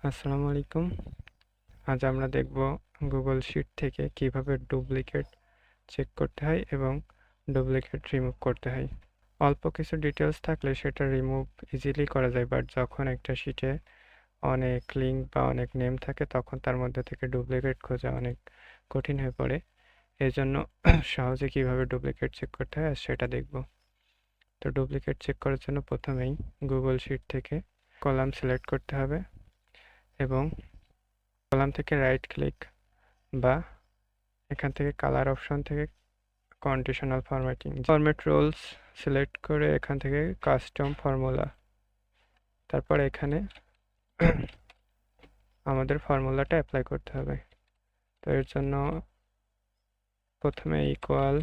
আসসালামু আলাইকুম। আজ আমরা দেখব গুগল শিট থেকে কিভাবে ডুপ্লিকেট চেক করতে হয় এবং ডুপ্লিকেট রিমুভ করতে হয়। অল্প কিছু ডিটেলস থাকলে সেটা রিমুভ ইজিলি করা যায়, বাট যখন একটা শিটে অনেক লিঙ্ক বা অনেক নেম থাকে তখন তার মধ্যে থেকে ডুপ্লিকেট খোঁজা অনেক কঠিন হয়ে পড়ে। এজন্য সহজে কিভাবে ডুপ্লিকেট চেক করতে হয় সেটা দেখব। তো ডুপ্লিকেট চেক করার জন্য প্রথমেই গুগল শিট থেকে কলাম সিলেক্ট করতে হবে এবং কলাম থেকে রাইট ক্লিক বা এখান থেকে কালার অপশন থেকে conditional formatting format rules select করে এখান থেকে কাস্টম ফর্মুলা, তারপর এখানে আমাদের ফর্মুলাটা অ্যাপ্লাই করতে হবে। তো এর জন্য প্রথমে ইকুয়াল,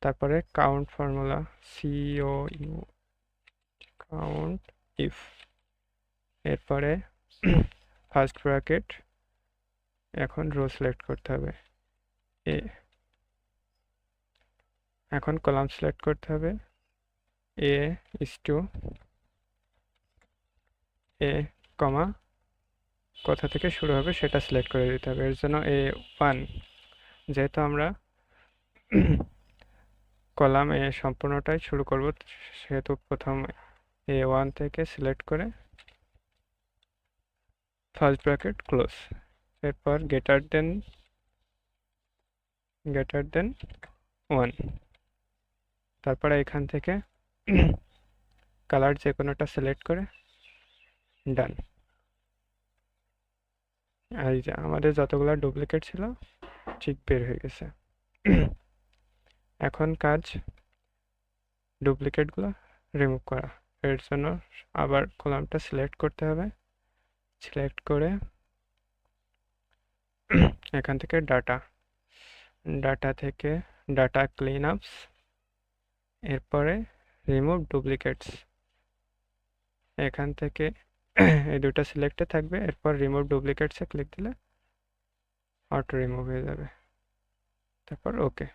তারপরে count formula COU count if, এরপরে ফার্স্ট ব্র্যাকেট, এখন রো সিলেক্ট করতে হবে এখন কলাম সিলেক্ট করতে হবে A, কমা কোথা থেকে শুরু হবে সেটা সিলেক্ট করে দিতে হবে। এর জন্য A1, যেহেতু আমরা কলাম এ সম্পূর্ণটাই শুরু করব সেহেতু প্রথম A1 থেকে সিলেক্ট করে ফার্স্ট ব্র্যাকেট ক্লোজ, এরপর গ্রেটার দেন 1, তারপরে এখান থেকে কালার যে কোনোটা সিলেক্ট করে ডান। এই যে আমাদের যতগুলো ডুপ্লিকেট ছিল ঠিক বের হয়ে গেছে। এখন কাজ ডুপ্লিকেটগুলো রিমুভ করা। এর জন্য আবার কলামটা সিলেক্ট করতে হবে, সিলেক্ট করে এখান থেকে ডাটা থেকে ডাটা ক্লিন আপস, এরপরে রিমুভ ডুপ্লিকেটস, এখান থেকে এই দুটো সিলেক্টে থাকবে, এরপর রিমুভ ডুপ্লিকেটসে ক্লিক দিলে অটো রিমুভ হয়ে যাবে, তারপর ওকে।